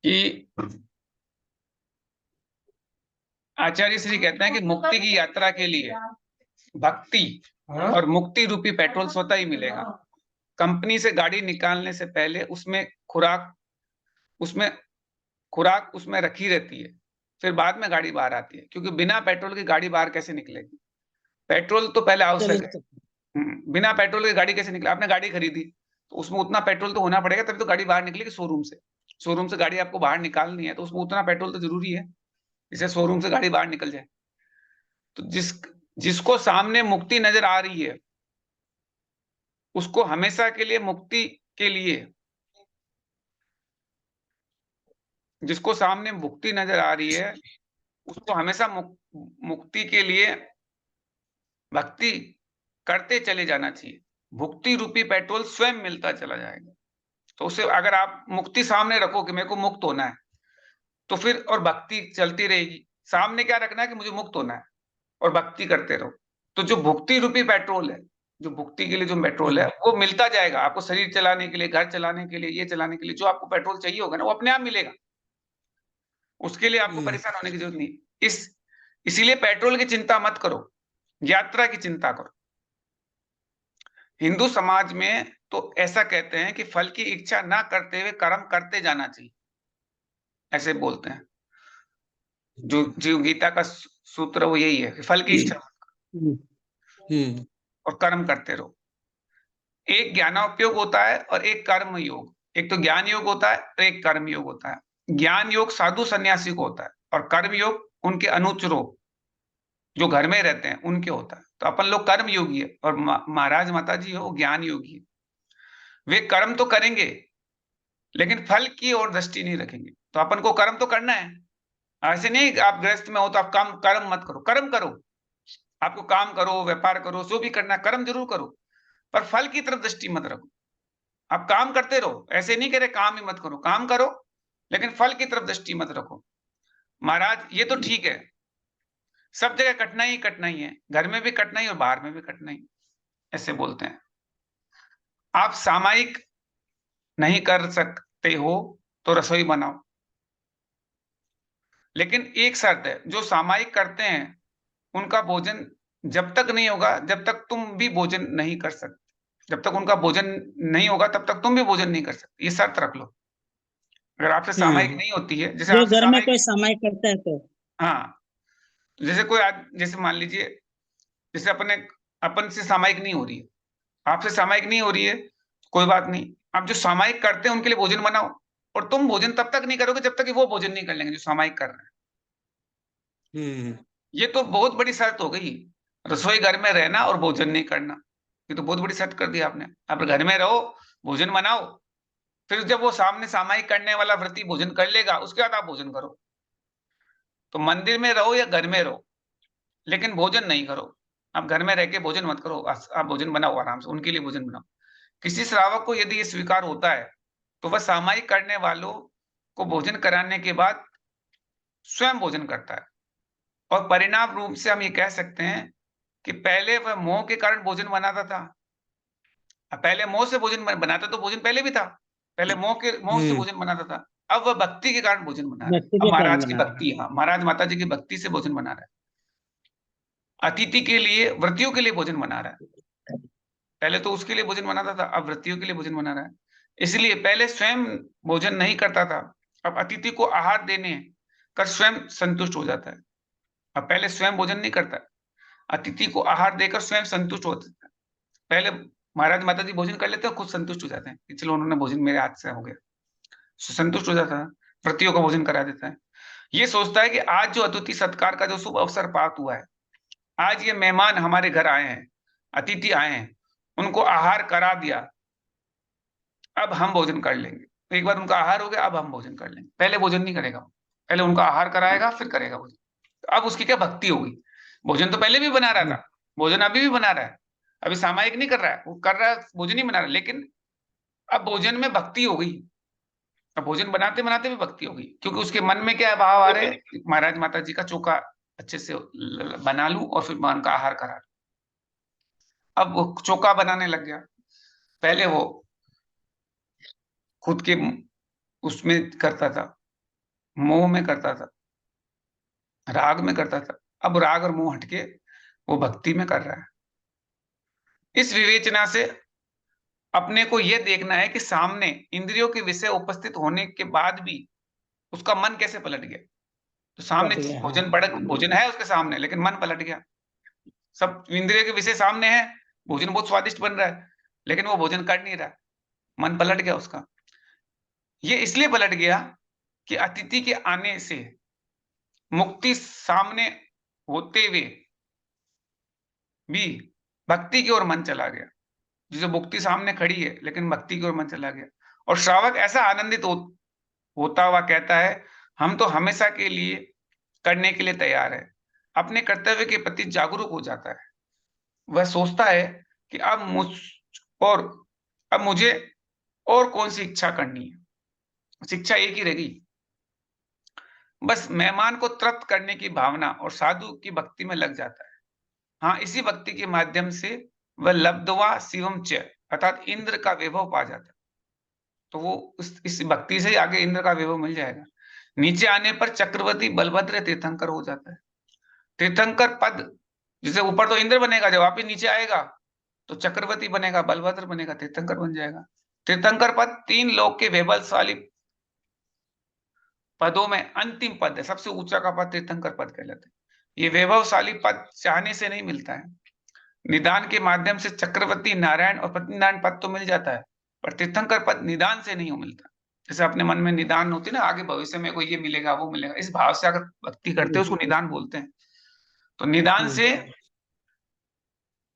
कि आचार्य श्री कहते हैं कि मुक्ति की यात्रा के लिए भक्ति और मुक्ति रूपी पेट्रोल स्वतः ही मिलेगा। कंपनी से गाड़ी निकालने से पहले उसमें खुराक उसमें रखी रहती है, फिर बाद में गाड़ी बाहर आती है, क्योंकि बिना पेट्रोल की गाड़ी बाहर कैसे निकलेगी? पेट्रोल तो पहले आवश्यक है। बिना पेट्रोल की गाड़ी कैसे निकले? आपने गाड़ी खरीदी तो उसमें उतना पेट्रोल तो होना पड़ेगा, तभी तो गाड़ी बाहर निकलेगी। शोरूम से गाड़ी आपको बाहर निकालनी है तो उसमें उतना पेट्रोल तो जरूरी है, इसे शोरूम से गाड़ी बाहर निकल जाए। तो जिसको सामने मुक्ति नजर आ रही है, उसको हमेशा के लिए मुक्ति के लिए, जिसको सामने मुक्ति नजर आ रही है, उसको हमेशा मुक्ति के लिए भक्ति करते चले जाना चाहिए। भक्ति रूपी पेट्रोल स्वयं मिलता चला जाएगा। तो उसे अगर आप मुक्ति सामने रखो कि मेरे को मुक्त होना है, तो फिर और भक्ति चलती रहेगी। सामने क्या रखना है कि मुझे मुक्त होना है, और भक्ति करते रहो। तो जो भक्ति रूपी पेट्रोल है, जो भक्ति के लिए जो पेट्रोल है, वो मिलता जाएगा आपको। शरीर चलाने के लिए, घर चलाने के लिए, ये चलाने के लिए जो आपको पेट्रोल चाहिए होगा ना, वो अपने आप मिलेगा। उसके लिए आपको परेशान होने की जरूरत नहीं। इसीलिए पेट्रोल की चिंता मत करो, यात्रा की चिंता करो। हिंदू समाज में तो ऐसा कहते हैं कि फल की इच्छा ना करते हुए कर्म करते जाना चाहिए, ऐसे बोलते हैं। जो जीव गीता का सूत्र वो यही है कि फल की इच्छा और कर्म करते रहो। एक ज्ञानोपयोग होता है और एक कर्म योग। एक तो ज्ञान योग होता है और एक कर्म योग होता है। ज्ञान योग साधु सन्यासी को होता है, और कर्म योग उनके अनुचरों जो घर में रहते हैं उनके होता है। तो अपन लोग कर्म योगी है, और महाराज माता जी हो ज्ञान योगी है। वे कर्म तो करेंगे लेकिन फल की ओर दृष्टि नहीं रखेंगे। तो अपन को कर्म तो करना है। ऐसे नहीं आप गृहस्थ में हो तो आप काम कर्म मत करो, कर्म करो। आपको काम करो, व्यापार करो, जो भी करना कर्म जरूर करो, पर फल की तरफ दृष्टि मत रखो। आप काम करते रहो, ऐसे नहीं कह रहे काम ही मत करो, काम करो लेकिन फल की तरफ दृष्टि मत रखो। महाराज ये तो ठीक है, सब जगह कठिनाई ही कठिनाई है, घर में भी कठिनाई और बाहर में भी कठिनाई, ऐसे बोलते हैं। आप सामायिक नहीं कर सकते हो तो रसोई बनाओ, लेकिन एक शर्त है, जो सामायिक करते हैं उनका भोजन जब तक नहीं होगा जब तक तुम भी भोजन नहीं कर सकते। जब तक उनका भोजन नहीं होगा तब तक तुम भी भोजन नहीं कर सकते, ये शर्त रख लो। अगर आपसे सामायिक नहीं होती है, जैसे जो आपसे घर में सामायिक, कोई समय करता है तो। हाँ, जैसे कोई जैसे मान लीजिए, जैसे अपन से सामायिक नहीं हो रही है, आपसे सामायिक नहीं हो रही है, कोई बात नहीं। आप जो सामायिक करते हैं उनके लिए भोजन बनाओ, और तुम भोजन तब तक नहीं करोगे जब तक कि वो भोजन नहीं कर लेंगे जो सामायिक कर रहे हैं। ये तो बहुत बड़ी शर्त हो गई, रसोई घर में रहना और भोजन नहीं करना। ये तो बहुत बड़ी शर्त कर दी आपने। आप घर में रहो, भोजन बनाओ, फिर जब वो सामने सामायिक करने वाला व्रती भोजन कर लेगा उसके बाद आप भोजन करो। तो मंदिर में रहो या घर में रहो, लेकिन भोजन नहीं करो। आप घर में रह के भोजन मत करो, आप भोजन बनाओ आराम से, उनके लिए भोजन बनाओ। किसी श्रावक को यदि ये स्वीकार होता है तो वह सामायिक करने वालों को भोजन कराने के बाद स्वयं भोजन करता है। और परिणाम रूप से हम ये कह सकते हैं कि पहले वह मोह के कारण भोजन बनाता था। पहले मोह से भोजन बनाता, तो भोजन पहले भी था, पहले मोह से भोजन बनाता था। अब वह भक्ति के कारण भोजन बना रहा है। व्यक्ति अब के कारण महाराज की बना रहा भक्ति, हाँ, महाराज माता जी की भक्ति से भोजन बना रहा है। अतिथि के लिए, व्रतियों के लिए भोजन बना रहा है। पहले तो उसके लिए भोजन बनाता था, अब व्रतियों के लिए भोजन बना रहा है। इसलिए पहले स्वयं भोजन नहीं करता था, अब अतिथि को आहार देने कर स्वयं संतुष्ट हो जाता है। अब पहले स्वयं भोजन नहीं करता, अतिथि को आहार देकर स्वयं संतुष्ट होता है। पहले महाराज माता जी भोजन कर लेते हैं, खुद संतुष्ट हो जाते हैं कि चलो उन्होंने भोजन मेरे हाथ से हो गया, संतुष्ट हो जाता है। व्रतियों का भोजन करा देता है। ये सोचता है कि आज जो अतिथि सत्कार का जो शुभ अवसर प्राप्त हुआ है, आज ये मेहमान हमारे घर आए हैं, अतिथि आए हैं, उनको आहार करा दिया, अब हम भोजन कर लेंगे। एक बार उनका आहार हो गया, अब हम भोजन कर लेंगे। पहले भोजन नहीं करेगा, पहले उनका आहार कराएगा फिर करेगा भोजन। तो अब उसकी क्या भक्ति हो गई। भोजन तो पहले भी बना रहा है। था, भोजन अभी भी बना रहा है, अभी सामायिक नहीं कर रहा है, वो कर रहा है, भोजन ही बना रहा है, लेकिन अब भोजन में भक्ति हो गई। अब भोजन बनाते बनाते भी भक्ति हो गई, क्योंकि उसके मन में क्या भाव आ रहे हैं, महाराज माता जी का चोखा अच्छे से बना लूं और फिर मैं उनका आहार करा लूं। अब वो चोखा बनाने लग गया। पहले वो खुद के उसमें करता था, मोह में करता था, राग में करता था, अब राग और मोह हटके वो भक्ति में कर रहा है। इस विवेचना से अपने को यह देखना है कि सामने इंद्रियों के विषय उपस्थित होने के बाद भी उसका मन कैसे पलट गया। तो सामने पलट गया, हाँ। भोजन है उसके सामने, लेकिन मन पलट गया। सब इंद्रिय के विषय सामने है, भोजन बहुत स्वादिष्ट बन रहा है, लेकिन वो भोजन कर नहीं रहा, मन पलट गया उसका। ये इसलिए पलट गया कि अतिथि के आने से मुक्ति सामने होते हुए भी भक्ति की ओर मन चला गया। जो मुक्ति सामने खड़ी है, लेकिन भक्ति की ओर मन चला गया। और श्रावक ऐसा आनंदित होता हुआ कहता है, हम तो हमेशा के लिए करने के लिए तैयार है। अपने कर्तव्य के प्रति जागरूक हो जाता है। वह सोचता है कि और अब मुझे और कौन सी इच्छा करनी है। शिक्षा एक ही रहेगी, बस मेहमान को तृप्त करने की भावना और साधु की भक्ति में लग जाता है। हाँ, इसी भक्ति के माध्यम से वह लब्ध्वा शिवम च अर्थात इंद्र का वैभव पा जाता है। तो वो इस भक्ति से ही आगे इंद्र का वैभव मिल जाएगा। नीचे आने पर चक्रवर्ती बलभद्र तीर्थंकर हो जाता है। तीर्थंकर पद, जैसे ऊपर तो इंद्र बनेगा, जब वापिस नीचे आएगा तो चक्रवर्ती बनेगा, बलभद्र बनेगा, तीर्थंकर बन जाएगा। तीर्थंकर पद 3 लोक के वैभवशाली पदों में अंतिम पद है, सबसे ऊंचा का पद तीर्थंकर पद कहलाता है। ये वैभवशाली पद चाहने से नहीं मिलता है। निदान के माध्यम से चक्रवर्ती नारायण और पतिनारायण पद तो मिल जाता है, पर तीर्थंकर पद निदान से नहीं मिलता। जैसे अपने मन में निदान होती है ना, आगे भविष्य में कोई ये मिलेगा वो मिलेगा, इस भाव से अगर भक्ति करते हो उसको निदान बोलते हैं। तो निदान से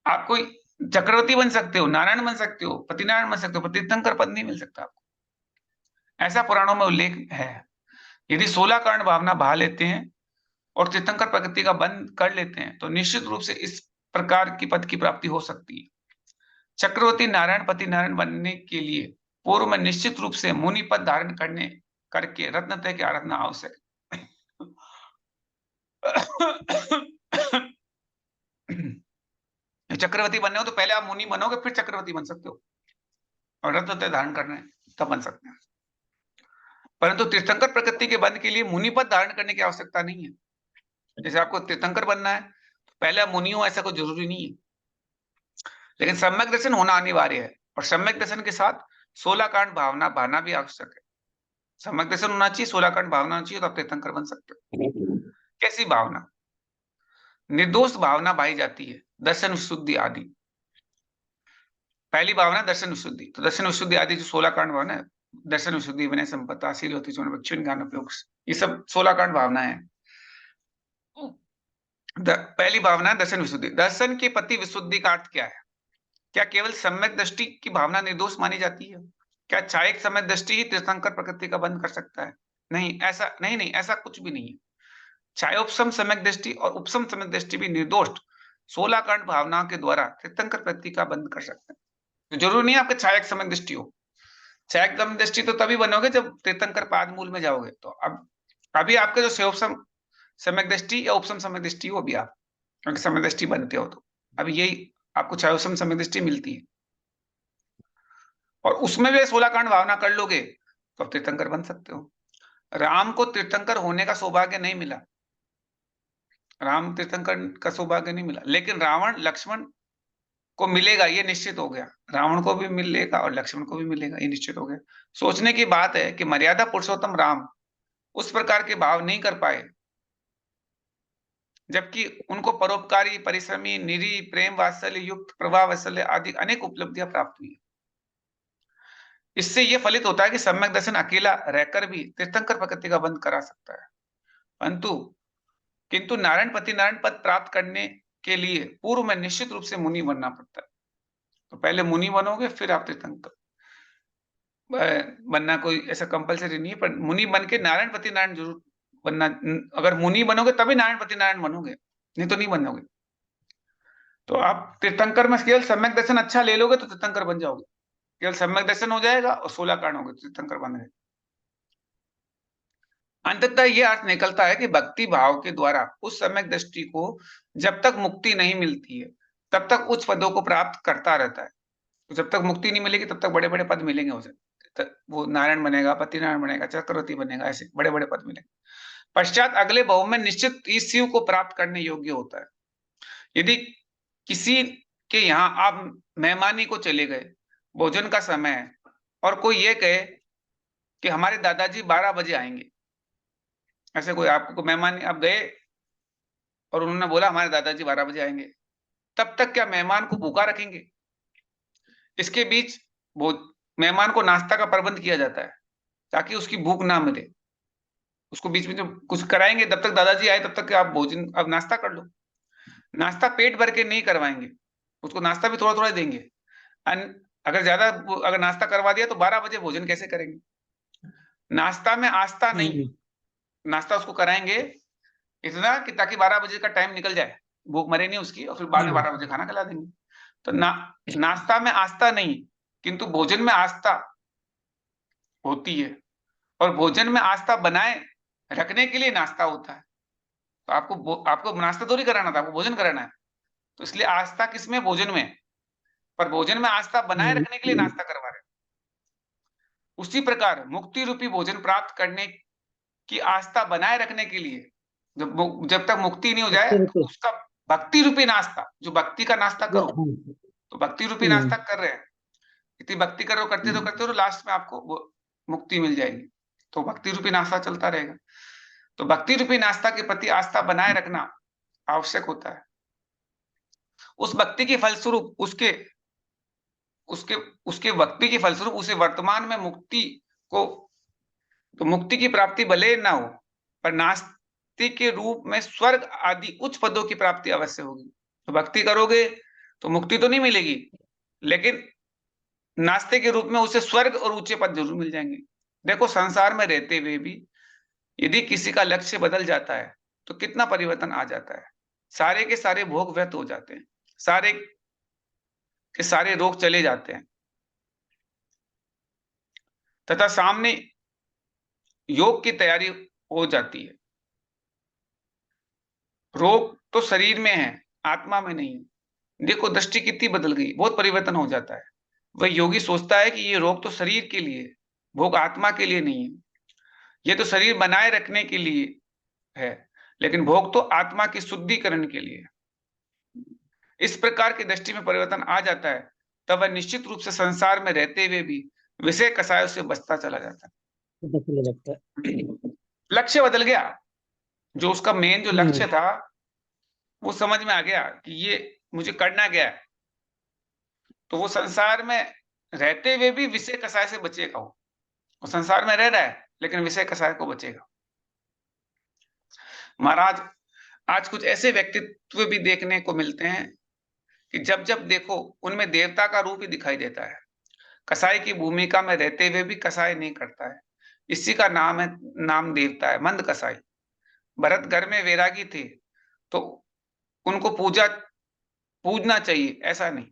आप कोई चक्रवर्ती बन सकते हो, नारायण बन सकते हो, पतिनारायण बन सकते हो, पर तीर्थंकर पद नहीं मिल सकता आपको। ऐसा पुराणों में उल्लेख है। यदि 16 कारण भावना बहा लेते हैं और तीर्थंकर प्रकृति का बंध कर लेते हैं तो निश्चित रूप से इस प्रकार की पद की प्राप्ति हो सकती है। चक्रवर्ती नारायण पति नारायण बनने के लिए पूर्व में निश्चित रूप से मुनि पद धारण करने करके रत्नत्रय की आराधना आवश्यक है। चक्रवर्ती बनने हो तो पहले आप मुनि बनोगे, फिर चक्रवर्ती बन सकते हो, और रत्नत्रय धारण करने तब बन सकते हैं। परंतु तीर्थंकर प्रकृति के बंध के लिए मुनि पद धारण करने की आवश्यकता नहीं है। जैसे आपको तीर्थंकर बनना है तो पहले आप मुनि हो, ऐसा कोई जरूरी नहीं है, लेकिन सम्यक दर्शन होना अनिवार्य है। और सम्यक दर्शन के साथ 16 कांड भावना बहाना भी आवश्यक है। सम्यक दर्शन होना चाहिए, 16 कांड भावना होना चाहिए, तो आप तीर्थंकर बन सकते हो। कैसी भावना? निर्दोष भावना भाई जाती है, दर्शन विशुद्धि आदि। पहली भावना दर्शन विशुद्धि, तो दर्शन विशुद्धि आदि जो 16 कांड भावना है, दर्शन विशुद्धि, विनय संपत्ता, शील होती ज्ञान उपयोग, ये सब 16 कांड भावना है। पहली भावना दर्शन विशुद्धि। दर्शन के प्रति विशुद्धि का अर्थ क्या है? क्या केवल सम्यक दृष्टि की भावना निर्दोष मानी जाती है? क्या छायक सम्यक दृष्टि ही तीर्थंकर प्रकृति का बंध कर सकता है? नहीं, ऐसा नहीं, ऐसा कुछ भी नहीं है। छायोपम सम्यक दृष्टि और उपसम सम्यक दृष्टि भी निर्दोष 16 कांड भावना के द्वारा तीर्थंकर प्रकृति का बंध कर सकते हैं। तो जरूरी नहीं है आपके छायक सम्यक दृष्टि हो। छायक सम्यक दृष्टि तो तभी बनोगे जब तीर्थंकर पाद मूल में जाओगे। तो अब अभी आपके जो शयोपम सम्यक दृष्टि या उपसम सम्यक दृष्टि हो, अभी आप क्योंकि सम्यक दृष्टि बनते हो, तो अभी यही आपको छायोपम सम्यक दृष्टि मिलती है, और उसमें भी 16 कांड भावना कर लोगे तो आप तीर्थंकर बन सकते हो। राम को तीर्थंकर होने का सौभाग्य नहीं मिला, राम तीर्थंकर का सौभाग्य नहीं मिला, लेकिन रावण लक्ष्मण को मिलेगा, ये निश्चित हो गया। रावण को भी मिलेगा और लक्ष्मण को भी मिलेगा, ये निश्चित हो गया। सोचने की बात है कि मर्यादा पुरुषोत्तम राम उस प्रकार के भाव नहीं कर पाए, जबकि उनको परोपकारी, परिश्रमी, निरी, प्रेम वात्सल्य युक्त, प्रभा वात्सल्य आदि अनेक उपलब्धियां प्राप्त हुई। इससे यह फलित होता है कि सम्यक दर्शन अकेला रहकर भी तीर्थंकर प्रकृति का बंध करा सकता है। किंतु नारायण पति नारायण पद प्राप्त करने के लिए पूर्व में निश्चित रूप से मुनि बनना पड़ता है। तो पहले मुनि बनोगे, फिर आप तीर्थंकर बनना कोई ऐसा कंपलसरी नहीं है, पर मुनि बन के नारायण पति नारायण जरूर बनना। अगर मुनि बनोगे तभी नारायण पति नारायण बनोगे, नहीं तो नहीं बनोगे। तो आप तीर्थंकर में केवल सम्यक दर्शन अच्छा ले लोगे तो तीर्थंकर बन जाओगे। केवल सम्यक दर्शन हो जाएगा और 16 कारण हो गए, तीर्थंकर बन गए। अंततः यह अर्थ निकलता है कि भक्ति भाव के द्वारा उस सम्यक दृष्टि को जब तक मुक्ति नहीं मिलती है तब तक उच्च पदों को प्राप्त करता रहता है। तो जब तक मुक्ति नहीं मिलेगी तब तक बड़े बड़े पद मिलेंगे उसे। वो नारायण बनेगा, पतिनारायण बनेगा, चक्रवर्ती बनेगा, ऐसे बड़े बड़े पद मिलेंगे। पश्चात अगले भाव में निश्चित इस शिव को प्राप्त करने योग्य होता है। यदि किसी के यहाँ आप मेहमानी को चले गए, भोजन का समय है, और कोई ये कहे कि हमारे दादाजी 12 बजे आएंगे, ऐसे कोई आपको मेहमान, आप गए और उन्होंने बोला हमारे दादाजी 12 बजे आएंगे, तब तक क्या मेहमान को भूखा रखेंगे? इसके बीच मेहमान को नाश्ता का प्रबंध किया जाता है ताकि उसकी भूख ना मिले। उसको बीच में जो कुछ कराएंगे, तब तक दादाजी आए तब तक आप भोजन, अब नाश्ता कर लो। नाश्ता पेट भर के नहीं करवाएंगे, उसको नाश्ता भी थोड़ा थोड़ा देंगे। अगर ज्यादा, अगर नाश्ता करवा दिया तो 12 बजे भोजन कैसे करेंगे? नाश्ता में आस्था नहीं, नाश्ता उसको कराएंगे इतना कि ताकि 12 बजे का टाइम निकल जाए, भूख मरे नहीं उसकी, और फिर बाद में 12 बजे खाना खिला देंगे। तो नाश्ता में आस्था नहीं, किंतु भोजन में आस्था होती है, और भोजन में आस्था बनाए रखने के लिए नाश्ता होता है। तो आपको नाश्ता थोड़ी कराना था, आपको भोजन कराना है। तो इसलिए आस्था किसमें? भोजन में। पर भोजन में आस्था बनाए रखने के लिए नाश्ता करवा रहे हैं। उसी प्रकार मुक्ति रूपी भोजन प्राप्त करने की आस्था बनाए रखने के लिए, जब तक मुक्ति नहीं हो जाए, उसका भक्ति रूपी नाश्ता, जो भक्ति का नाश्ता करो, तो भक्ति रूपी नाश्ता कर रहे हैं, इतनी भक्ति करो, करते रहो, लास्ट में आपको वो मुक्ति मिल जाएगी। तो भक्ति रूपी नाश्ता चलता रहेगा। तो भक्ति रूपी नाश्ता के प्रति आस्था बनाए रखना आवश्यक होता है। उस भक्ति के फलस्वरूप उसके उसके उसके भक्ति के फलस्वरूप उसे वर्तमान में मुक्ति को, तो मुक्ति की प्राप्ति भले ना हो, पर नास्तिक के रूप में स्वर्ग आदि उच्च पदों की प्राप्ति अवश्य होगी। तो भक्ति करोगे तो मुक्ति तो नहीं मिलेगी, लेकिन नास्तिक के रूप में उसे स्वर्ग और ऊंचे पद जरूर मिल जाएंगे। देखो, संसार में रहते हुए भी यदि किसी का लक्ष्य बदल जाता है तो कितना परिवर्तन आ जाता है। सारे के सारे भोग व्यर्थ हो जाते हैं, सारे के सारे रोग चले जाते हैं, तथा सामने योग की तैयारी हो जाती है। रोग तो शरीर में है, आत्मा में नहीं है। देखो, दृष्टि कितनी बदल गई, बहुत परिवर्तन हो जाता है। वह योगी सोचता है कि ये रोग तो शरीर के लिए, भोग आत्मा के लिए नहीं है, ये तो शरीर बनाए रखने के लिए है, लेकिन भोग तो आत्मा की शुद्धिकरण के लिए। इस प्रकार की दृष्टि में परिवर्तन आ जाता है, तब वह निश्चित रूप से संसार में रहते हुए भी विषय कषायों से बचता चला जाता है। लक्ष्य बदल गया, जो उसका मेन जो लक्ष्य था वो समझ में आ गया कि ये मुझे करना क्या है, तो वो संसार में रहते हुए भी विषय कषाय से बचेगा। वो संसार में रह रहा है लेकिन विषय कषाय को बचेगा। महाराज, आज कुछ ऐसे व्यक्तित्व भी देखने को मिलते हैं कि जब जब देखो उनमें देवता का रूप ही दिखाई देता है। कसाई की भूमिका में रहते हुए भी कसाई नहीं करता है, इसी का नाम है, नाम देवता है, मंद कसाई। भरत घर में वैरागी थे तो उनको पूजना चाहिए, ऐसा नहीं।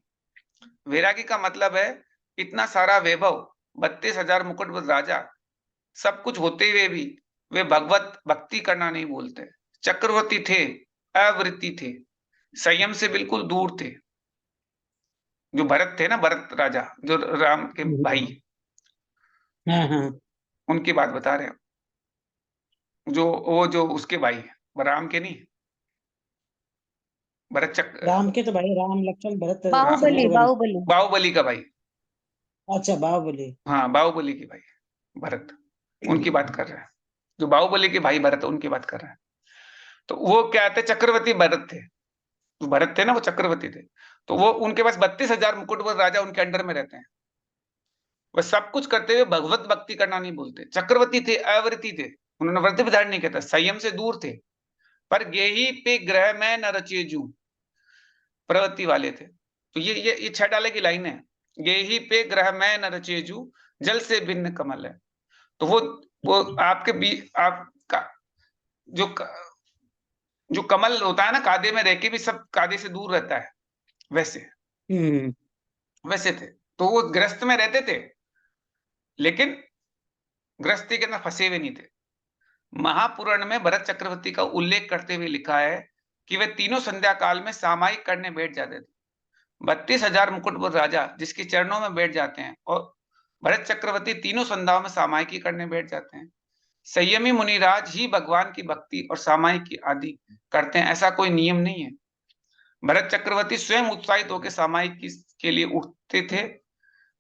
वैरागी का मतलब है इतना सारा वैभव, 32,000 मुकुट राजा, सब कुछ होते हुए भी वे भगवत भक्ति करना नहीं बोलते। चक्रवर्ती थे, अवृत्ति थे, संयम से बिल्कुल दूर थे। जो भरत थे ना, भरत राजा, जो राम के भाई, उनकी बात बता रहे हैं। जो उसके भाई, राम के नहीं, भरत चक्र, राम के तो भाई, राम लक्ष्मण भरत बाहुबली, शत्रुघ्न। बाहुबली। बाहुबली का भाई। अच्छा, बाहुबली। हाँ, बाहुबली के भाई भरत, उनकी बात कर रहे हैं। जो बाहुबली के भाई भरत, उनकी बात कर रहे हैं। तो वो क्या थे? चक्रवर्ती भरत थे। जो भरत थे ना, वो चक्रवर्ती थे। तो वो, उनके पास 32,000 मुकुटवर राजा उनके अंडर में रहते हैं। वह सब कुछ करते हुए भगवत भक्ति करना नहीं बोलते। चक्रवर्ती थे, अवृत्ति थे, उन्होंने व्रत विधान नहीं कहता, संयम से दूर थे। पर गेही पे ग्रह में न रचे जू, प्रवृत्ति वाले थे। तो ये 6 डाले की लाइन है। गेही पे ग्रह में न रचे जू, जल से भिन्न कमल है। तो वो आपके आपका जो कमल होता है ना, कादे में रह के भी सब कादे से दूर रहता है, वैसे वैसे थे। तो वो ग्रस्त में रहते थे लेकिन गृहस्थी के अंदर फंसे हुए नहीं थे। महापुराण में भरत चक्रवर्ती का उल्लेख करते हुए लिखा है कि वे तीनों संध्या काल में सामायिक करने बैठ जाते थे। 32,000 मुकुटपुर राजा जिसके चरणों में बैठ जाते हैं और भरत चक्रवर्ती तीनों संध्याओं में सामायिकी करने बैठ जाते हैं। संयमी मुनिराज ही भगवान की भक्ति और सामायिकी आदि करते हैं, ऐसा कोई नियम नहीं है। भरत चक्रवर्ती स्वयं उत्साहित होकर सामायिकी के लिए उठते थे,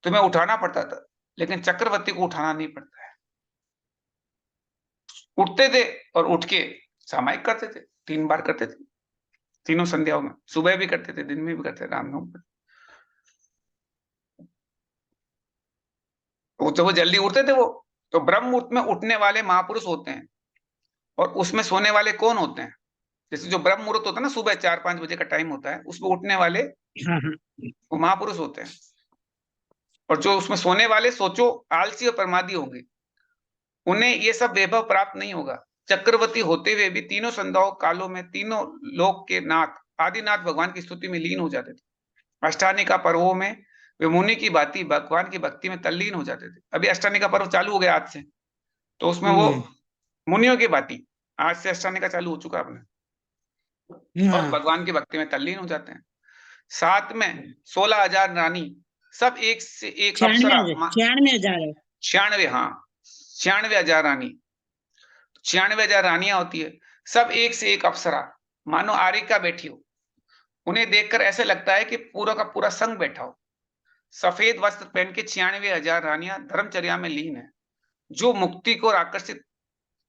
तुम्हें उठाना पड़ता था, लेकिन चक्रवर्ती को उठाना नहीं पड़ता है। उठते थे और उठ के सामायिक करते थे, 3 बार करते थे तीनों संध्याओं में, सुबह भी करते थे, दिन में भी करते थे, रामनवमी पर। जब वो जल्दी उठते थे वो, तो ब्रह्म मुहूर्त में उठने वाले महापुरुष होते हैं, और उसमें सोने वाले कौन होते हैं? जैसे जो ब्रह्म मुहूर्त होता है ना, सुबह 4-5 बजे का टाइम होता है, उसमें उठने वाले हाँ हाँ वो महापुरुष होते हैं, और जो उसमें सोने वाले सोचो आलसी और प्रमादी होंगे, उन्हें ये सब वैभव प्राप्त नहीं होगा। चक्रवर्ती होते हुए भी तीनों संध्याओं कालों में तीनों लोक के नाथ आदिनाथ भगवान की स्तुति में लीन हो जाते थे। अष्टानिका पर्वों में वे मुनि की भांति भगवान की भक्ति में तल्लीन हो जाते थे। अभी अष्टानिका पर्व चालू हो गया आज से, तो उसमें वो मुनियों की भांति आज से अष्टानिका चालू हो चुका अपने, और हाँ भगवान की भक्ति में तल्लीन हो जाते हैं। साथ में 16,000 रानी, सब एक से एक अप्सरा, 96,000 है। 96, हाँ 96,000 रानी, 96,000 रानियां होती है, सब एक से एक अप्सरा, मानो आरिका बैठी हो। उन्हें देखकर ऐसे लगता है कि पूरा का पूरा संग बैठा हो। सफेद वस्त्र पहन के 96,000 रानियां धर्मचर्या में लीन है। जो मुक्ति को आकर्षित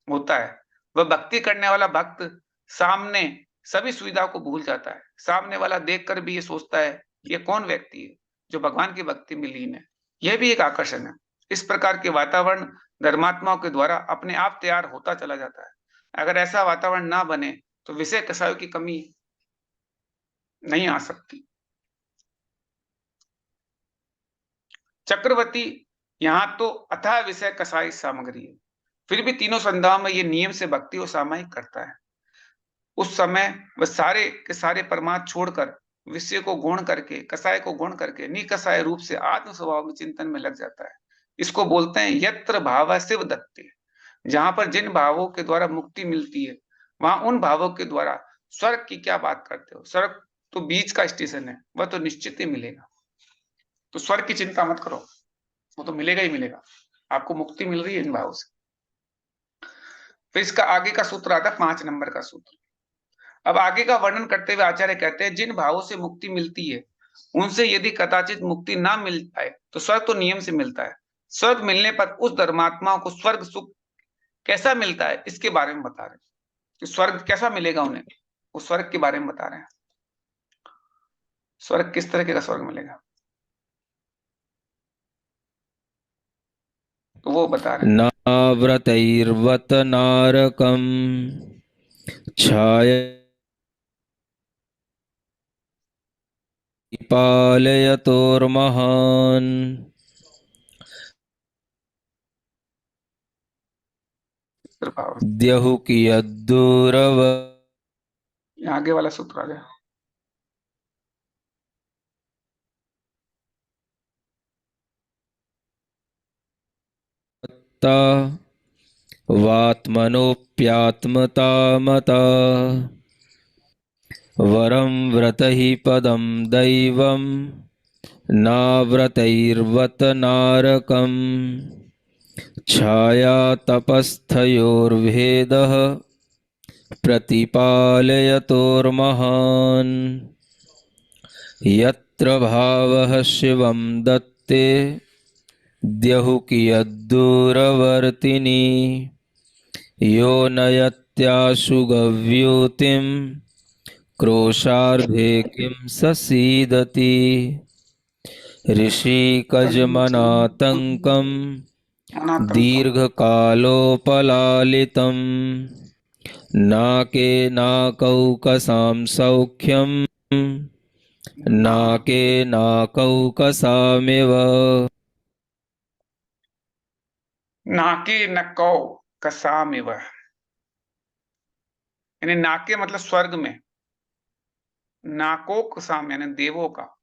होता है, वह भक्ति करने वाला भक्त सामने सभी सुविधाओं को भूल जाता है। सामने वाला देखकर भी ये सोचता है ये कौन व्यक्ति है जो भगवान की भक्ति में लीन है। यह भी एक आकर्षण है। इस प्रकार के वातावरण धर्मात्माओं के द्वारा अपने आप तैयार होता चला जाता है। अगर ऐसा वातावरण ना बने तो विषय कसायों की कमी नहीं आ सकती। चक्रवर्ती यहाँ तो अथाह विषय कसाई सामग्री है, फिर भी तीनों संध्याओं में ये नियम से भक्ति और सामायिक करता है। उस समय वह सारे के सारे परमार्थ छोड़कर विषय को गौण करके, कसाय को गौण करके निकसाय रूप से आत्म स्वभाव में चिंतन में लग जाता है। इसको बोलते हैं यत्र भाव शिव दत्ते। जहां पर जिन भावों के द्वारा मुक्ति मिलती है, वहां उन भावों के द्वारा स्वर्ग की क्या बात करते हो? स्वर्ग तो बीच का स्टेशन है, वह तो निश्चित ही मिलेगा। तो स्वर्ग की चिंता मत करो, वो तो मिलेगा ही मिलेगा। आपको मुक्ति मिल रही है इन भावों से। फिर इसका आगे का सूत्र आता है 5 नंबर का सूत्र। अब आगे का वर्णन करते हुए आचार्य कहते हैं जिन भावों से मुक्ति मिलती है, उनसे यदि कदाचित मुक्ति ना मिल पाए तो स्वर्ग तो नियम से मिलता है। स्वर्ग मिलने पर उस धर्मात्माओं को स्वर्ग सुख कैसा मिलता है इसके बारे में बता रहे हैं कि स्वर्ग कैसा मिलेगा उन्हें, वो स्वर्ग के बारे में बता रहे हैं। स्वर्ग किस तरह का स्वर्ग मिलेगा तो वो बता रहे हैं। नाव्रतैर्वत नारकम छाया पालयतोर्महान् द्यहु कियद्दूरव। आगे वाला सूत्र आ गया। वात्मनोऽप्यात्मतामता वरं व्रतहि पदं दैवं नाव्रतैर्वत नारकम् छाया तपस्थयोर्भेदः प्रतिपालयतोर्महान् यत्र भावः शिवं दत्ते द्यहु कियद्दूरवर्तिनि यो नयत्याशु गव्यूतिं क्रोशार्धे किं ससीदति ऋषिकजमनातङ्कं दीर्घकालोपलालितं नाके नाकौकसां सौख्यं नाके नाकौकसामिव। नाके नकौ कसामिव, यानी नाके मतलब स्वर्ग में, नाको कसाम यानी देवों का,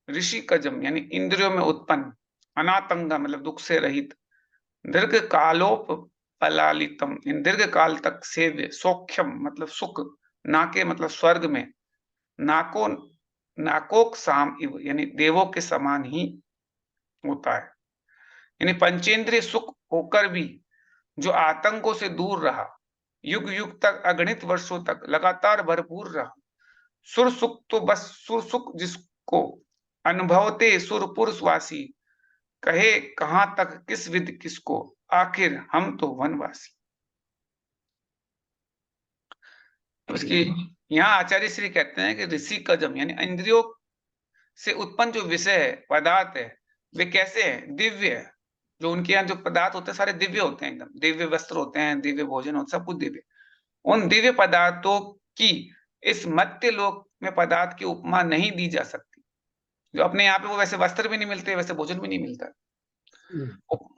ऋषि कजम यानी इंद्रियों में उत्पन्न, अनातंगा मतलब दुख से रहित, दीर्घ कालोप पलालितम इन दीर्घ काल तक सेव्य, सौख्यम मतलब सुख, नाके मतलब स्वर्ग में, नाको नाकोक साम इव यानी देवों के समान ही होता है। यानी पंचेंद्रिय सुख होकर भी जो आतंकों से दूर रहा, युग युग तक अगणित वर्षों तक लगातार भरपूर रहा, सुर सुख तो बस सुर सुख जिसको अनुभवते सुरपुर वासी, कहे कहां तक किस विद किसको, आखिर हम तो वनवासी। उसकी यहाँ आचार्य श्री कहते हैं कि ऋषि कजम यानी इंद्रियों से उत्पन्न जो विषय है, पदार्थ है, वे कैसे हैं? दिव्य है। जो उनके यहाँ जो पदार्थ होते हैं सारे दिव्य होते हैं, एकदम दिव्य वस्त्र होते हैं, दिव्य भोजन होता है, सब कुछ दिव्य। उन दिव्य पदार्थों की इस मर्त्य लोक में पदार्थ की उपमा नहीं दी जा सकती। जो अपने यहाँ पे वो वैसे वस्त्र भी नहीं मिलते, वैसे भोजन भी नहीं मिलता।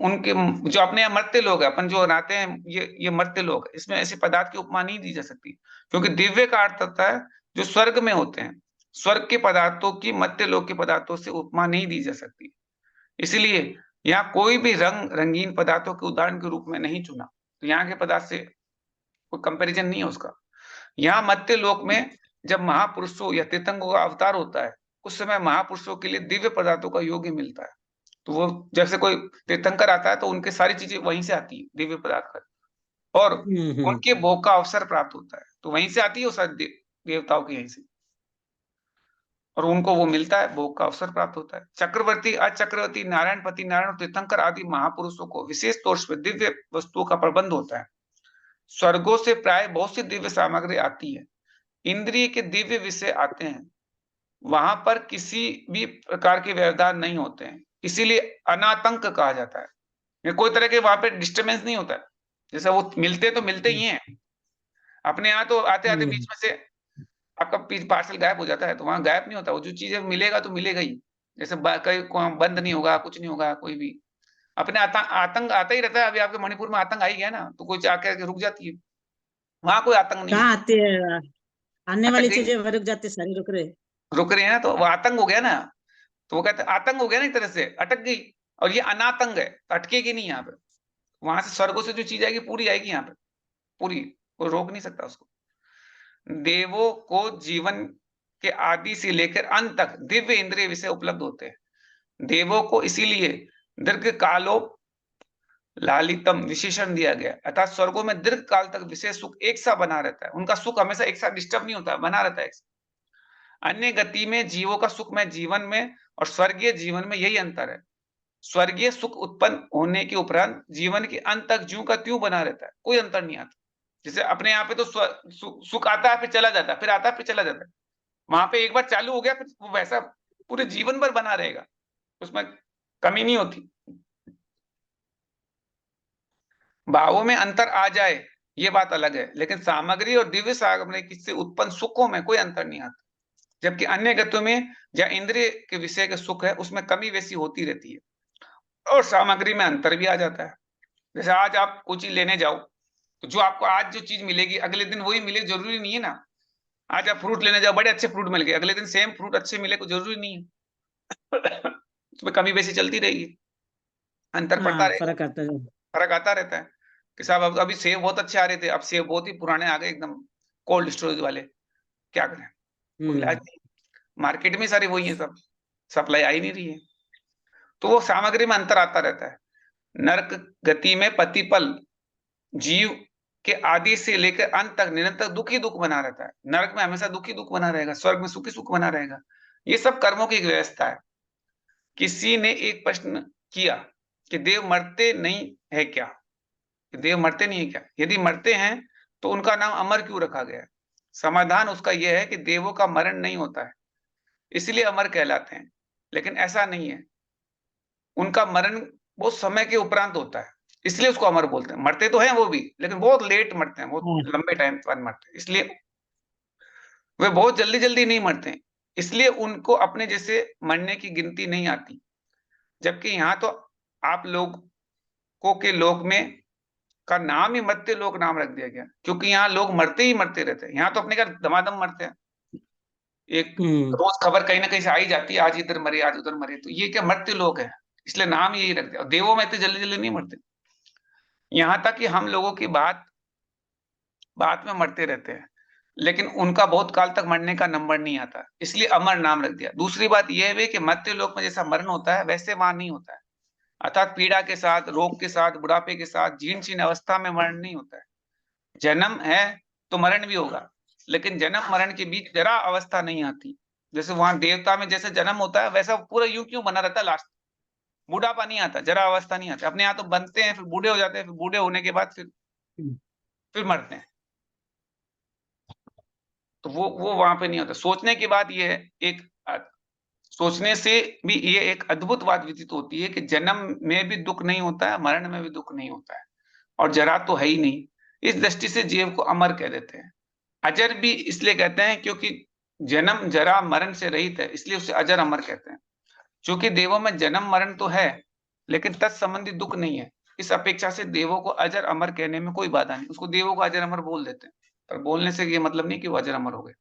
उनके जो अपने यहाँ मर्त्य लोग हैं, अपन जो नाते हैं, ये मर्त्य लोग, इसमें ऐसे पदार्थ की उपमा नहीं दी जा सकती, क्योंकि दिव्य का अर्थ होता है जो स्वर्ग में होते हैं। स्वर्ग के पदार्थों की मर्त्य लोक के पदार्थों से उपमा नहीं दी जा सकती। इसलिए यहाँ कोई भी रंग रंगीन पदार्थों के उदाहरण के रूप में नहीं चुना। तो यहाँ के पदार्थ से कोई कंपैरिजन नहीं है उसका। यहाँ मर्त्य लोक में जब महापुरुषों या तीर्थंकरों का अवतार होता है, उस समय महापुरुषों के लिए दिव्य पदार्थों का योग्य मिलता है। तो वो जैसे कोई तीर्थंकर आता है तो उनके सारी चीजें वहीं से आती है, दिव्य पदार्थ का, और उनके भोग का अवसर प्राप्त होता है, तो वहीं से आती है वो सारी देवताओं की, यहीं से, और उनको वो मिलता है, भोग का अवसर प्राप्त होता है। चक्रवर्ती, अचक्रवर्ती, नारायणपति, नारायण, तीर्थंकर आदि महापुरुषों को विशेष तौर पर दिव्य वस्तुओं का प्रबंध होता है। स्वर्गों से प्राय बहुत सी दिव्य सामग्री आती है, इंद्रिय के दिव्य विषय आते हैं, वहां पर किसी भी प्रकार के व्यवधान नहीं होते हैं, इसीलिए अनातंक कहा जाता है। ये कोई तरह के वहां पे डिस्टर्बेंस नहीं होता है। जैसे वो मिलते तो मिलते ही हैं, अपने यहाँ तो आते आते बीच में से आपका पार्सल गायब हो जाता है, तो वहां गायब नहीं होता, वो जो चीजें मिलेगा तो मिलेगा ही। जैसे कहीं बंद नहीं होगा, कुछ नहीं होगा, कोई भी अपने आतंक आता ही रहता है। अभी आपके मणिपुर में आतंक आई गया ना, तो कोई आके रुक जाती है, वहां कोई आतंक नहीं है। कहाँ आती है? आने अटक वाली गई, चीजें रुक जाती, सारी रुक रहे। रुक रही है ना, तो वो आतंक हो गया ना। तो वो कहते आतंक हो गया ना, एक तरह से अटक गई। और ये अनातंक है, तो अटकेगी नहीं यहाँ पे। वहां से स्वर्गों से जो चीज आएगी पूरी आएगी यहाँ पे, पूरी, कोई रोक नहीं सकता उसको। देवों को जीवन के आदि से लेकर अंत तक दिव्य इंद्रिय विषय उपलब्ध होते हैं। देवों को इसीलिए दीर्घ कालो लालितम विशेषण दिया गया, अर्थात स्वर्गों में दीर्घ काल तक विशेष सुख एक सा बना रहता है। उनका सुख हमेशा एक साथ डिस्टर्ब नहीं होता, बना रहता है। अन्य गति में जीवों का सुख में जीवन में और स्वर्गीय जीवन में यही अंतर है। स्वर्गीय सुख उत्पन्न होने के उपरांत जीवन के अंत तक ज्यों का त्यों बना रहता है, कोई अंतर नहीं आता। जैसे अपने यहाँ पे तो सुख आता है फिर चला जाता है, फिर आता है फिर चला जाता है। वहां पे एक बार चालू हो गया फिर वो वैसा पूरे जीवन भर बना रहेगा, उसमें कमी नहीं होती। भावों में अंतर आ जाए ये बात अलग है, लेकिन सामग्री और दिव्य सामग्री से उत्पन्न सुखों में कोई अंतर नहीं आता। जबकि अन्य गतों में या इंद्रिय के विषय के सुख है उसमें कमी वैसी होती रहती है, और सामग्री में अंतर भी आ जाता है। जैसे आज आप कोई चीज लेने जाओ, तो जो आपको आज जो चीज मिलेगी अगले दिन वही मिले जरूरी नहीं है ना। आज आप फ्रूट लेने जाओ, बड़े अच्छे फ्रूट मिल गए, अगले दिन सेम फ्रूट अच्छे मिले को जरूरी नहीं है। उसमें कमी वैसी चलती रहेगी, अंतर पड़ता रहेगा, फर्क आता है। फर्क आता रहता है। कि साहब अब अभी सेब बहुत अच्छे आ रहे थे, अब सेब बहुत ही पुराने आ गए एकदम, कोल्ड स्टोरेज वाले, क्या करें, कोई इलाज नहीं। मार्केट में सारी वही है, सब सप्लाई आ ही नहीं रही है, तो वो सामग्री में अंतर आता रहता है। नरक गति में प्रतिपल जीव के आदि से लेकर अंत तक निरंतर दुख ही दुख बना रहता है। नरक में हमेशा दुख ही दुख बना रहेगा, स्वर्ग में सुख ही सुख बना रहेगा। ये सब कर्मों की एक व्यवस्था है। किसी ने एक प्रश्न किया कि देव मरते नहीं है क्या? देव मरते नहीं है क्या? यदि मरते हैं तो उनका नाम अमर क्यों रखा गया है? समाधान उसका यह है कि देवों का मरण नहीं होता है, इसलिए अमर कहलाते हैं। लेकिन ऐसा नहीं है, उनका मरण बहुत समय के उपरांत होता है, इसलिए उसको अमर बोलते हैं। मरते तो हैं वो भी, लेकिन बहुत लेट मरते हैं, बहुत लंबे टाइम बाद मरते हैं, इसलिए वे बहुत जल्दी जल्दी नहीं मरते हैं, इसलिए उनको अपने जैसे मरने की गिनती नहीं आती। जबकि यहाँ तो आप लोगों के लोक में का नाम ही मरते लोक नाम रख दिया गया, क्योंकि यहाँ लोग मरते ही मरते रहते हैं। यहाँ तो अपने घर दमादम मरते हैं, एक रोज खबर कहीं ना कहीं से आई जाती है, आज इधर मरे आज उधर मरे, तो ये क्या मरते लोग हैं, इसलिए नाम यही रख दिया। देवों में इतने जल्दी जल्दी नहीं मरते। यहाँ तक कि हम लोगों की बात बात में मरते रहते हैं। लेकिन उनका बहुत काल तक मरने का नंबर नहीं आता, इसलिए अमर नाम रख दिया। दूसरी बात यह है कि मर्त्य लोक में जैसा मरण होता है वैसे वहां नहीं होता है, अर्थात पीड़ा के साथ, रोग के साथ, बुढ़ापे के साथ, जीर्ण शीर्ण अवस्था में मरण नहीं होता है। जन्म है तो मरण भी होगा, लेकिन जन्म मरण के बीच जरा अवस्था नहीं आती। जैसे वहां देवता में जैसे जन्म होता है वैसा पूरा यूं क्यों बना रहता है, लास्ट बुढ़ापा नहीं आता, जरा अवस्था नहीं आती। अपने यहाँ तो बनते हैं, फिर बूढ़े हो जाते हैं, फिर बूढ़े होने के बाद फिर मरते हैं। तो वो वहां पे नहीं होता। सोचने की बात ये है, एक सोचने से भी ये एक अद्भुत बात विदित होती है कि जन्म में भी दुख नहीं होता है, मरण में भी दुख नहीं होता है, और जरा तो है ही नहीं। इस दृष्टि से जीव को अमर कह देते हैं। अजर भी इसलिए कहते हैं क्योंकि जन्म जरा मरण से रहित है, इसलिए उसे अजर अमर कहते हैं। क्योंकि देवों में जन्म मरण तो है, लेकिन तत्संबंधी दुख नहीं है, इस अपेक्षा से देवों को अजर अमर कहने में कोई बाधा नहीं। उसको देवों को अजर अमर बोल देते हैं, पर बोलने से ये मतलब नहीं कि वो अजर अमर हो गए।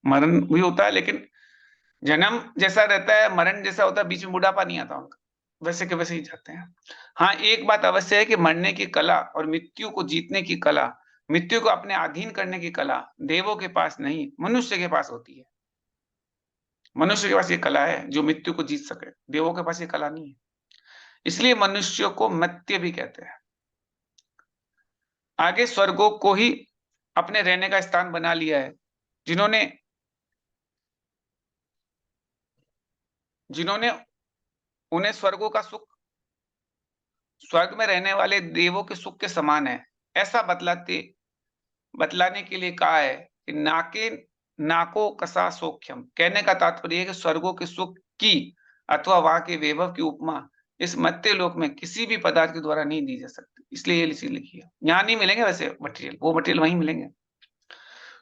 मरण भी होता है, लेकिन जन्म जैसा रहता है, मरण जैसा होता है, बीच में बुढ़ापा नहीं आता उनका, वैसे के वैसे ही जाते हैं। हाँ, एक बात अवश्य है कि मरने की कला और मृत्यु को जीतने की कला, मृत्यु को अपने अधीन करने की कला देवों के पास नहीं, मनुष्य के पास होती है। मनुष्य के पास ये कला है जो मृत्यु को जीत सके, देवों के पास ये कला नहीं है। इसलिए मनुष्य को मर्त्य भी कहते हैं। आगे स्वर्गों को ही अपने रहने का स्थान बना लिया है। जिन्होंने जिन्होंने उन्हें स्वर्गों का सुख, स्वर्ग में रहने वाले देवों के सुख के समान है, ऐसा बतलाने के लिए कहा है कि नाको कसा सौख्यम। कहने का तात्पर्य है कि स्वर्गों के सुख की अथवा वहां के वैभव की उपमा इस मर्त्य लोक में किसी भी पदार्थ के द्वारा नहीं दी जा सकती, इसलिए ये चीज लिखी है। यहाँ नहीं मिलेंगे वैसे मटेरियल, वो मटेरियल वहीं मिलेंगे।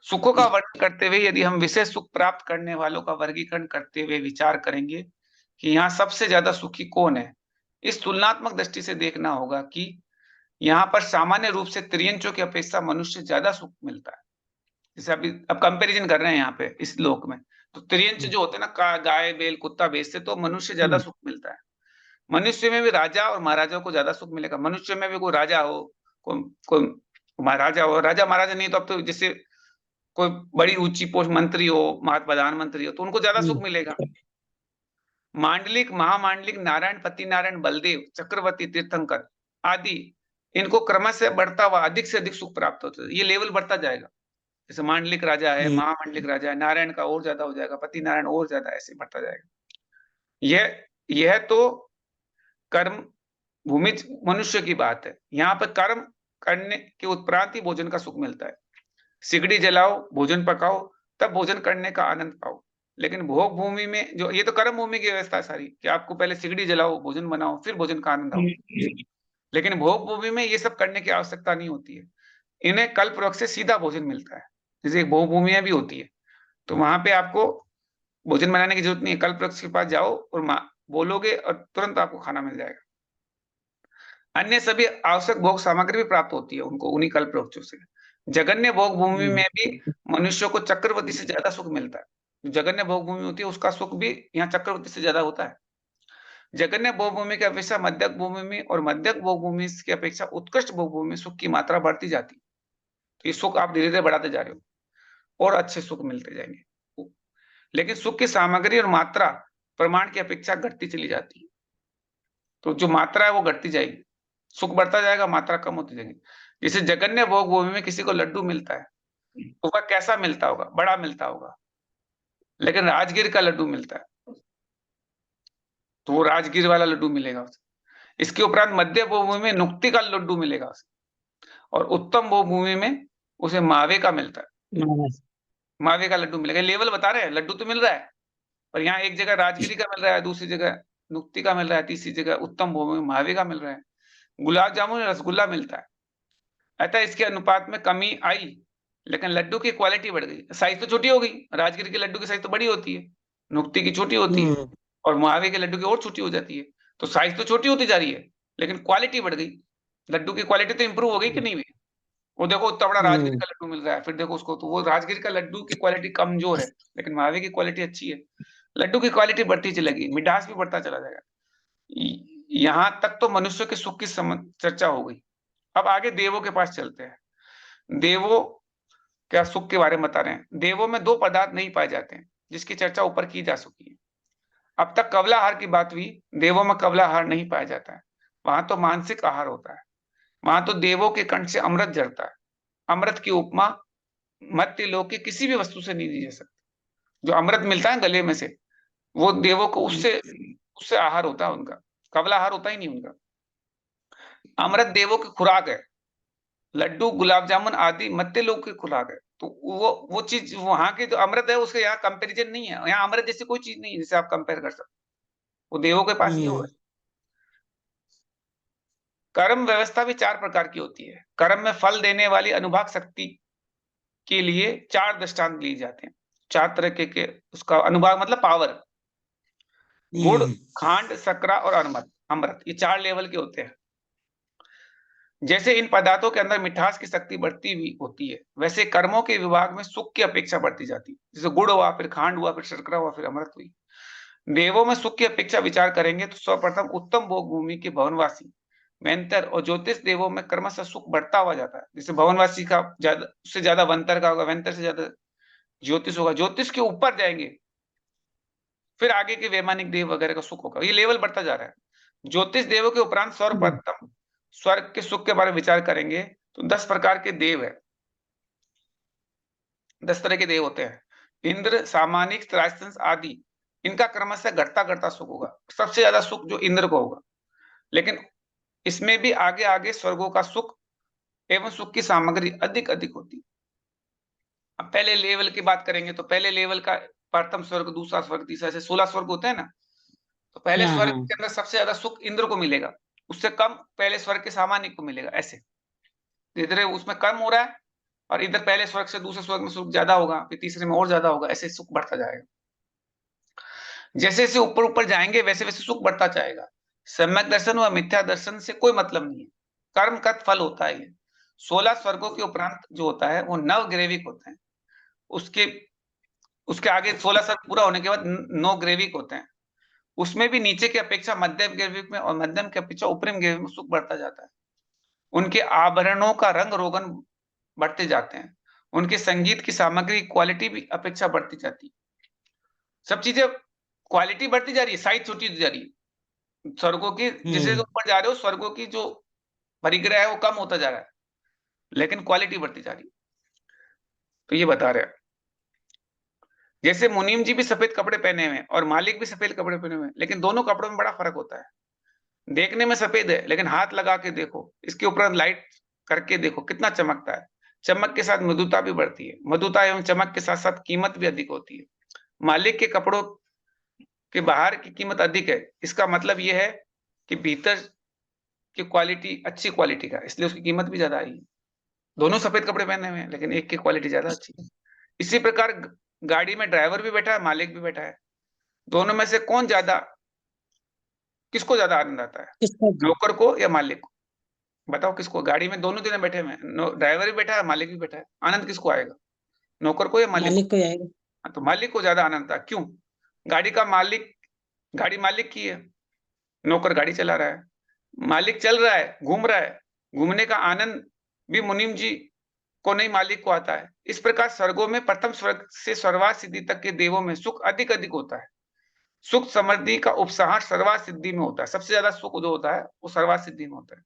सुखों का वर्णन करते हुए यदि हम विशेष सुख प्राप्त करने वालों का वर्गीकरण करते हुए विचार करेंगे कि यहाँ सबसे ज्यादा सुखी कौन है, इस तुलनात्मक दृष्टि से देखना होगा कि यहाँ पर सामान्य रूप से त्रियंचों की अपेक्षा मनुष्य ज्यादा सुख मिलता है। जैसे अभी अब कंपैरिजन कर रहे हैं यहाँ पे इस लोक में, तो त्रियंच जो होते हैं ना, गाय बैल कुत्ता भैंस से तो मनुष्य ज्यादा सुख मिलता है। मनुष्य में भी राजा और महाराजा को ज्यादा सुख मिलेगा। मनुष्य में भी कोई राजा हो, कोई महाराजा हो, राजा महाराजा नहीं तो अब तो जैसे कोई बड़ी ऊंची पोस्ट मंत्री हो, प्रधानमंत्री हो, तो उनको ज्यादा सुख मिलेगा। मांडलिक, महामांडलिक, नारायण, पति नारायण, बलदेव, चक्रवर्ती, तीर्थंकर आदि, इनको क्रमशः बढ़ता हुआ अधिक से अधिक सुख प्राप्त होता है। ये लेवल बढ़ता जाएगा। जैसे मांडलिक राजा है, महामांडलिक राजा है, नारायण का और ज्यादा हो जाएगा, पति नारायण और ज्यादा, ऐसे बढ़ता जाएगा। यह तो कर्म भूमि मनुष्य की बात है। यहाँ पर कर्म करने के उपरांत ही भोजन का सुख मिलता है। सिगड़ी जलाओ, भोजन पकाओ, तब भोजन करने का आनंद पाओ। लेकिन भोग भूमि में जो, ये तो कर्म भूमि की व्यवस्था है सारी कि आपको पहले सिगड़ी जलाओ, भोजन बनाओ, फिर भोजन का आनंद आओ। लेकिन भोग भूमि में ये सब करने की आवश्यकता नहीं होती है। इन्हें कल्प वृक्ष से सीधा भोजन मिलता है। जैसे भोग भूमियां भी होती है, तो वहां पे आपको भोजन बनाने की जरूरत नहीं है। कल्प वृक्ष के पास जाओ और बोलोगे और तुरंत आपको खाना मिल जाएगा। अन्य सभी आवश्यक भोग सामग्री भी प्राप्त होती है उनको उन्हीं कल्प वृक्षों से। जगन्य भोग भूमि में भी मनुष्य को चक्रवर्ती से ज्यादा सुख मिलता है। जगन्य भोग भूमि होती है उसका सुख भी यहाँ चक्रवर्ती से ज्यादा होता है। जगन्य भोग भूमि की अपेक्षा मध्यक भूमि में और मध्यक भोग भूमि की अपेक्षा उत्कृष्ट भोग भूमि में सुख की मात्रा बढ़ती जाती है। तो ये सुख आप धीरे धीरे बढ़ाते जा रहे हो और अच्छे सुख मिलते जाएंगे। लेकिन सुख की सामग्री और मात्रा प्रमाण की अपेक्षा घटती चली जाती है। तो जो मात्रा है वो घटती जाएगी, सुख बढ़ता जाएगा, मात्रा कम होती जाएगी। जैसे जगन्य भोग भूमि में किसी को लड्डू मिलता है तो वह कैसा मिलता होगा, बड़ा मिलता होगा। लेकिन राजगीर का लड्डू मिलता है तो वो राजगीर वाला लड्डू मिलेगा उसे। इसके उपरांत मध्य भोग भूमि में नुक्ति का लड्डू मिलेगा उसे, और उत्तम भोग भूमि में उसे मावे का मिलता है। मावे का लड्डू मिलेगा। लेवल बता रहे हैं, लड्डू तो मिल रहा है, पर यहाँ एक जगह राजगिरी का मिल रहा है, दूसरी जगह नुक्ति का मिल रहा है, तीसरी जगह उत्तम भोग में मावे का मिल रहा है। गुलाब जामुन रसगुल्ला मिलता है। अतः इसके अनुपात में कमी आई, लेकिन लड्डू की क्वालिटी बढ़ गई। साइज तो छोटी हो गई, राजगिरी के लड्डू की साइज तो बड़ी होती है, नुक्ति की छोटी होती है, और मावे के लड्डू की और छोटी हो जाती है। तो साइज तो छोटी होती जा रही है, लेकिन क्वालिटी बढ़ गई। लड्डू की क्वालिटी तो इंप्रूव हो गई कि नहीं हुई? वो देखो इतना बड़ा राजगिरी का लड्डू मिल रहा है, फिर देखो उसको, तो वो राजगिरी का लड्डू की क्वालिटी कमजोर है, लेकिन मावे की क्वालिटी अच्छी है। लड्डू की क्वालिटी बढ़ती चलेगी, मिठास भी बढ़ता चला जाएगा। यहां तक तो मनुष्य के सुख की चर्चा हो गई। अब आगे देवों के पास चलते हैं। देवों क्या सुख के बारे में बता रहे हैं। देवों में दो पदार्थ नहीं पाए जाते हैं, जिसकी चर्चा ऊपर की जा चुकी है। अब तक कवलाहार की बात हुई, देवों में कवलाहार नहीं पाया जाता है, वहां तो मानसिक आहार होता है। वहां तो देवों के कंठ से अमृत झरता है। अमृत की उपमा मर्त्य लोक की किसी भी वस्तु से नहीं दी जा सकती। जो अमृत मिलता है गले में से, वो देवों को उससे उससे आहार होता है उनका, कवलाहार होता ही नहीं उनका। अमृत देवों की खुराक है। लड्डू गुलाब जामुन आदि मत्स्य लोग की खुराक है। तो वो चीज वहां की जो अमृत है उसके यहाँ कंपैरिजन नहीं है। यहाँ अमृत जैसी कोई चीज नहीं है जिसे आप कंपेयर कर सकते। वो देवों के पास ये हो है। कर्म व्यवस्था भी चार प्रकार की होती है। कर्म में फल देने वाली अनुभाग शक्ति के लिए चार दृष्टांत लिए जाते हैं। चार तरह के उसका अनुभाग मतलब पावर। गुड़, खांड, सकरा और अमृत। अमृत ये चार लेवल के होते हैं। जैसे इन पदार्थों के अंदर मिठास की शक्ति बढ़ती हुई होती है, वैसे कर्मों के विभाग में सुख की अपेक्षा बढ़ती जाती है। जैसे गुड़ हुआ, फिर खांड हुआ, फिर शर्करा हुआ, फिर अमृत हुई। देवों में सुख की अपेक्षा विचार करेंगे तो सर्वप्रथम उत्तम भोग भूमि के भवनवासी वैंतर और ज्योतिष देवों में क्रमशः सुख बढ़ता हुआ जाता है। जैसे भवनवासी का ज्यादा, उससे ज्यादा वंतर का होगा, वैंतर से ज्यादा ज्योतिष होगा, ज्योतिष के ऊपर जाएंगे फिर आगे के वैमानिक देव वगैरह का सुख होगा। ये लेवल बढ़ता जा रहा है। ज्योतिष देवों के उपरांत सर्वप्रथम स्वर्ग के सुख के बारे में विचार करेंगे तो 10 प्रकार के देव है। 10 तरह के देव होते हैं। इंद्र, सामानिक, त्रायस्तांस आदि। इनका क्रमशः घटता घटता सुख होगा। सबसे ज्यादा सुख जो इंद्र को होगा। लेकिन इसमें भी आगे आगे स्वर्गों का सुख एवं सुख की सामग्री अधिक अधिक होती। अब पहले लेवल की बात करेंगे तो पहले लेवल का प्रथम स्वर्ग, दूसरा स्वर्ग, तीसरा, ऐसे 16 स्वर्ग होते हैं ना। तो पहले स्वर्ग के अंदर सबसे ज्यादा सुख इंद्र को मिलेगा, उससे कम पहले स्वर्ग के सामान्य को मिलेगा। ऐसे धीरे धीरे उसमें कम हो रहा है और इधर पहले स्वर्ग से दूसरे स्वर्ग में सुख ज्यादा होगा, फिर तीसरे में और ज्यादा होगा, ऐसे सुख बढ़ता जाएगा। जैसे जैसे ऊपर ऊपर जाएंगे वैसे वैसे सुख बढ़ता जाएगा। सम्यक दर्शन व मिथ्या दर्शन से कोई मतलब नहीं है। कर्म का फल होता है ये। 16 स्वर्गों के उपरांत जो होता है वो नवग्रेविक होते हैं। उसके उसके आगे 16 स्वर्ग पूरा होने के बाद 9 ग्रेविक होते हैं। उसमें भी नीचे की अपेक्षा मध्यम ग्रेविक में और मध्यम की अपेक्षा ऊपरी ग्रेविक में सुख बढ़ता जाता है। उनके आभरणों का रंग रोगन बढ़ते जाते हैं। उनके संगीत की सामग्री क्वालिटी भी अपेक्षा बढ़ती जाती है। सब चीजें क्वालिटी बढ़ती जा रही है, साइज छोटी होती जा रही है। स्वर्गों की जैसे ऊपर जा रहे हो स्वर्गों की जो परिग्रह है वो कम होता जा रहा है, लेकिन क्वालिटी बढ़ती जा रही है। तो ये बता रहे हैं जैसे मुनीम जी भी सफेद कपड़े पहने हुए हैं और मालिक भी सफेद कपड़े पहने हुए हैं, लेकिन दोनों कपड़ों में बड़ा फर्क होता है। देखने में सफेद है लेकिन हाथ लगा के देखो, इसके ऊपर लाइट करके देखो कितना चमकता है। चमक के साथ मधुता भी बढ़ती है। मधुता एवं चमक के साथ साथ कीमत भी अधिक होती है। मालिक के कपड़ों के बाहर की कीमत अधिक है, इसका मतलब यह है कि भीतर की क्वालिटी अच्छी क्वालिटी का, इसलिए उसकी कीमत भी ज्यादा आई है। दोनों सफेद कपड़े पहने हुए हैं लेकिन एक की क्वालिटी ज्यादा अच्छी है। इसी प्रकार गाड़ी में ड्राइवर भी बैठा है, मालिक भी बैठा है। दोनों में से कौन ज्यादा, किसको ज्यादा आनंद आता है, नौकर को या मालिक को? बताओ किसको? गाड़ी में दोनों जने बैठे हुए हैं, ड्राइवर भी बैठा है, मालिक भी बैठा है। आनंद किसको आएगा, नौकर को या मालिक मालिक को ही आएगा। हाँ, तो मालिक को ज्यादा आनंद था। क्यों? गाड़ी का मालिक, गाड़ी मालिक की है, नौकर गाड़ी चला रहा है। मालिक चल रहा है, घूम रहा है, घूमने का आनंद भी मुनीम जी को नहीं मालिक को आता है। इस प्रकार स्वर्गों में प्रथम स्वर्ग से सर्वार्थ सिद्धि तक के देवों में सुख अधिक अधिक होता है। सुख समृद्धि का उपसंहार सर्वार्थ सिद्धि में होता है। सबसे ज्यादा सुख जो होता है वो सर्वार्थ सिद्धि में होता है।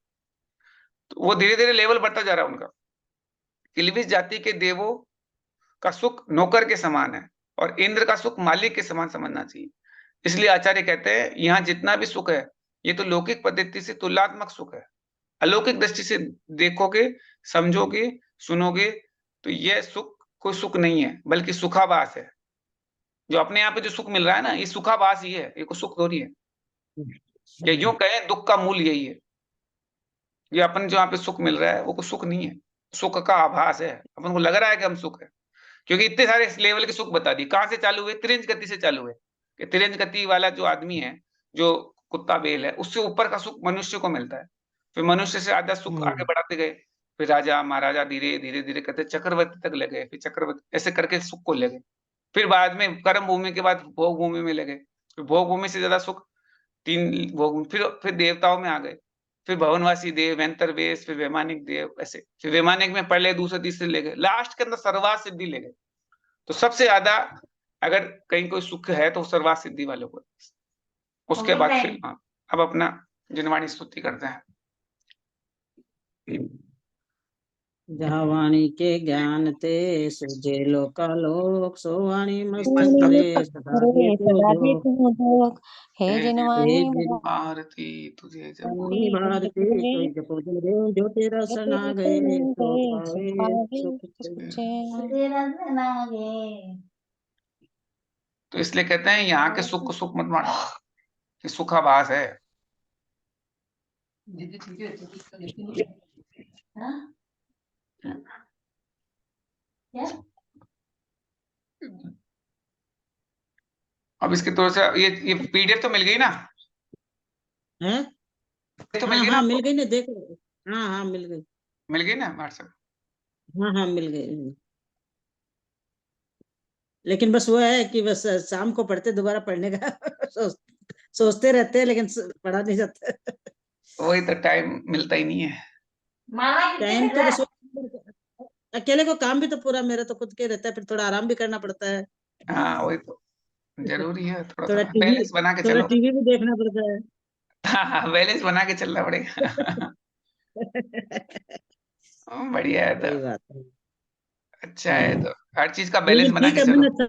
तो वो धीरे धीरे लेवल बढ़ता जा रहा है उनका। किलबिश जाति के देवों का सुख नौकर के समान है और इंद्र का सुख मालिक के समान समझना चाहिए। इसलिए आचार्य कहते हैं यहाँ जितना भी सुख है ये तो लौकिक पद्धति से तुलनात्मक सुख है। अलौकिक दृष्टि से देखोगे, समझोगे, सुनोगे तो यह सुख कोई सुख नहीं है बल्कि सुखाभास है। जो अपने यहाँ पे जो सुख मिल रहा है ना, ये सुखाभास ही है, ये कोई सुख थोड़ी है। या यूं कहें दुख का मूल यही है। ये अपन जो यहाँ पे सुख मिल रहा है वो कोई सुख नहीं है, सुख का आभास है। अपन को लग रहा है कि हम सुख है, क्योंकि इतने सारे इस लेवल के सुख बता दी। कहाँ से चालू हुए? तिरंज गति से चालू हुए। कि तिरंज गति वाला जो आदमी है, जो कुत्ता बेल है, उससे ऊपर का सुख मनुष्य को मिलता है। फिर मनुष्य से आधा सुख आगे बढ़ाते गए, फिर राजा महाराजा धीरे धीरे धीरे करते चक्रवर्ती तक ले गए, फिर चक्रवर्ती ऐसे करके सुख को ले गए। फिर बाद में कर्म भूमि के बाद भोग भूमि में ले गए, फिर भोग भूमि से ज्यादा सुख तीन भोग, फिर देवताओं में आ गए। फिर भवनवासी देव, अंतर्वेश, फिर वैमानिक देव, ऐसे फिर वैमानिक में पहले दूसरे तीसरे ले गए, लास्ट के अंदर सर्वात सिद्धि ले गए। तो सबसे ज्यादा अगर कहीं कोई सुख है तो सर्वात सिद्धि वालों को। उसके बाद फिर अब अपना जिनवाणी स्तुति करते हैं। जहाँ वाणी के ज्ञान ते सुजे लोकालोक, सो वाणी मस्त मस्त करे सदा दे तो जोग। हे हे जिनवाणी जिन भारती तुझे जब वाणी भारती कोई जपो जन रे, जो तेरा शरण आ गए तो पावे सुख चैन। तो इसलिए कहते हैं यहाँ के सुख को सुख मत मानो, कि सुखाभास है। अब इसके थोड़ा सा ये पीडीएफ तो मिल गई ना? हैं? तो मिल हाँ गई ना हाँ मिल आपको? गई ना, देख लो। हाँ हाँ मिल गई। मिल गई ना व्हाट्सएप? हाँ हाँ मिल गई। लेकिन बस वो है कि बस शाम को पढ़ते, दोबारा पढ़ने का सोचते रहते हैं, लेकिन पढ़ा नहीं जाता। वही तो, टाइम मिलता ही नहीं है। टाइम तो बस अकेले को काम भी तो पूरा मेरा तो खुद के रहता है, फिर थोड़ा आराम भी करना पड़ता है। हाँ वही तो, जरूरी है थोड़ा थोड़ा थोड़ा टीवी बैलेंस बना के थोड़ा चलो। टीवी भी देखना पड़ता है। हाँ बैलेंस बना के चलना पड़ेगा। बढ़िया है तो, सही बात है। अच्छा है तो, हर चीज का बैलेंस लेकिन बना ठीक के है, चलो। मैंने